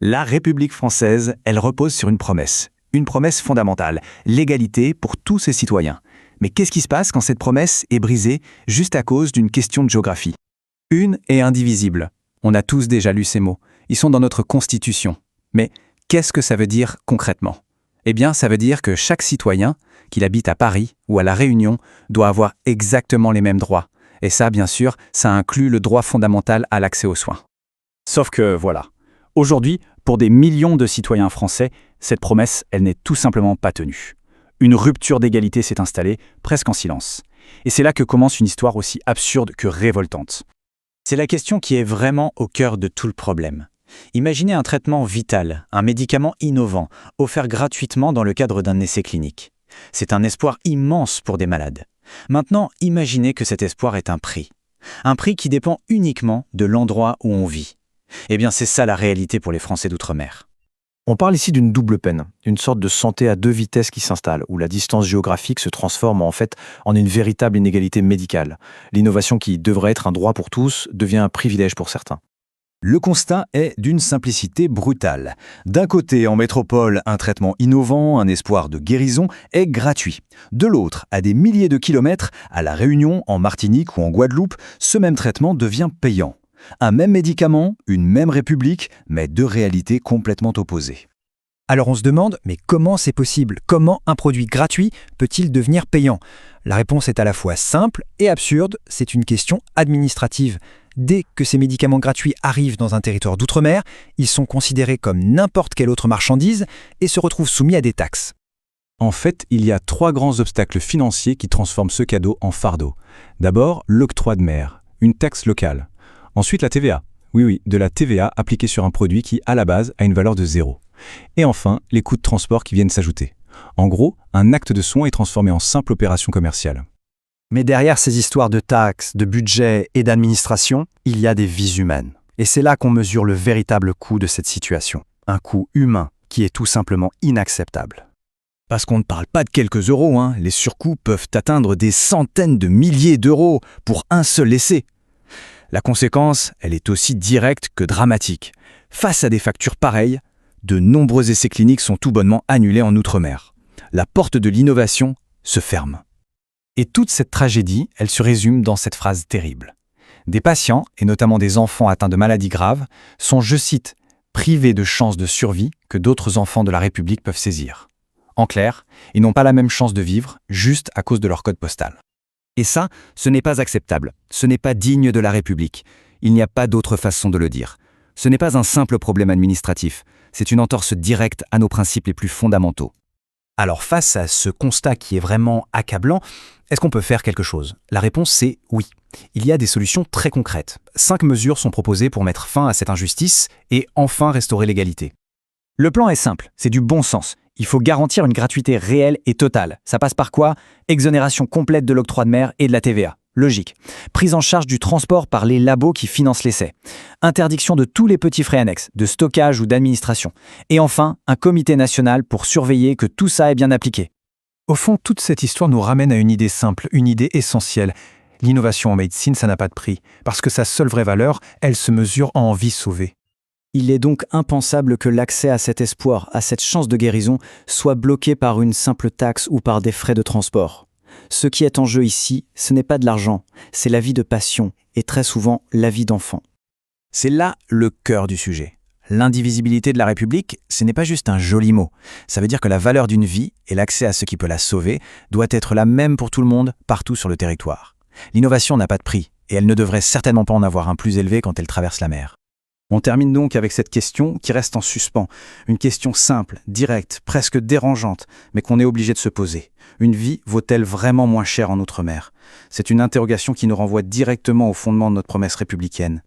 La République française, elle repose sur une promesse fondamentale, l'égalité pour tous ses citoyens. Mais qu'est-ce qui se passe quand cette promesse est brisée juste à cause d'une question de géographie? Une est indivisible. On a tous déjà lu ces mots. Ils sont dans notre Constitution. Mais qu'est-ce que ça veut dire concrètement? Eh bien, ça veut dire que chaque citoyen, qu'il habite à Paris ou à La Réunion, doit avoir exactement les mêmes droits. Et ça, bien sûr, ça inclut le droit fondamental à l'accès aux soins. Sauf que, voilà, aujourd'hui, pour des millions de citoyens français, cette promesse, elle n'est tout simplement pas tenue. Une rupture d'égalité s'est installée, presque en silence. Et c'est là que commence une histoire aussi absurde que révoltante. C'est la question qui est vraiment au cœur de tout le problème. Imaginez un traitement vital, un médicament innovant, offert gratuitement dans le cadre d'un essai clinique. C'est un espoir immense pour des malades. Maintenant, imaginez que cet espoir est un prix. Un prix qui dépend uniquement de l'endroit où on vit. Eh bien, c'est ça la réalité pour les Français d'outre-mer. On parle ici d'une double peine, une sorte de santé à deux vitesses qui s'installe, où la distance géographique se transforme en une véritable inégalité médicale. L'innovation qui devrait être un droit pour tous devient un privilège pour certains. Le constat est d'une simplicité brutale. D'un côté, en métropole, un traitement innovant, un espoir de guérison est gratuit. De l'autre, à des milliers de kilomètres, à La Réunion, en Martinique ou en Guadeloupe, ce même traitement devient payant. Un même médicament, une même république, mais deux réalités complètement opposées. Alors on se demande, mais comment c'est possible? Comment un produit gratuit peut-il devenir payant? La réponse est à la fois simple et absurde, c'est une question administrative. Dès que ces médicaments gratuits arrivent dans un territoire d'outre-mer, ils sont considérés comme n'importe quelle autre marchandise et se retrouvent soumis à des taxes. En fait, il y a 3 grands obstacles financiers qui transforment ce cadeau en fardeau. D'abord, l'octroi de mer, une taxe locale. Ensuite, la TVA. Oui, de la TVA appliquée sur un produit qui, à la base, a une valeur de 0. Et enfin, les coûts de transport qui viennent s'ajouter. En gros, un acte de soin est transformé en simple opération commerciale. Mais derrière ces histoires de taxes, de budget et d'administration, il y a des vies humaines. Et c'est là qu'on mesure le véritable coût de cette situation. Un coût humain qui est tout simplement inacceptable. Parce qu'on ne parle pas de quelques euros, les surcoûts peuvent atteindre des centaines de milliers d'euros pour un seul essai. La conséquence, elle est aussi directe que dramatique. Face à des factures pareilles, de nombreux essais cliniques sont tout bonnement annulés en Outre-mer. La porte de l'innovation se ferme. Et toute cette tragédie, elle se résume dans cette phrase terrible. Des patients, et notamment des enfants atteints de maladies graves, sont, je cite, « privés de chances de survie que d'autres enfants de la République peuvent saisir ». En clair, ils n'ont pas la même chance de vivre, juste à cause de leur code postal. Et ça, ce n'est pas acceptable. Ce n'est pas digne de la République. Il n'y a pas d'autre façon de le dire. Ce n'est pas un simple problème administratif. C'est une entorse directe à nos principes les plus fondamentaux. Alors face à ce constat qui est vraiment accablant, est-ce qu'on peut faire quelque chose? La réponse c'est oui. Il y a des solutions très concrètes. 5 mesures sont proposées pour mettre fin à cette injustice et enfin restaurer l'égalité. Le plan est simple, c'est du bon sens. Il faut garantir une gratuité réelle et totale. Ça passe par quoi? Exonération complète de l'octroi de mer et de la TVA. Logique. Prise en charge du transport par les labos qui financent l'essai. Interdiction de tous les petits frais annexes, de stockage ou d'administration. Et enfin, un comité national pour surveiller que tout ça est bien appliqué. Au fond, toute cette histoire nous ramène à une idée simple, une idée essentielle. L'innovation en médecine, ça n'a pas de prix, parce que sa seule vraie valeur, elle se mesure en vies sauvées. Il est donc impensable que l'accès à cet espoir, à cette chance de guérison, soit bloqué par une simple taxe ou par des frais de transport. Ce qui est en jeu ici, ce n'est pas de l'argent, c'est la vie de passion et très souvent la vie d'enfant. C'est là le cœur du sujet. L'indivisibilité de la République, ce n'est pas juste un joli mot. Ça veut dire que la valeur d'une vie et l'accès à ce qui peut la sauver doit être la même pour tout le monde, partout sur le territoire. L'innovation n'a pas de prix et elle ne devrait certainement pas en avoir un plus élevé quand elle traverse la mer. On termine donc avec cette question qui reste en suspens. Une question simple, directe, presque dérangeante, mais qu'on est obligé de se poser. Une vie vaut-elle vraiment moins cher en Outre-mer? C'est une interrogation qui nous renvoie directement au fondement de notre promesse républicaine.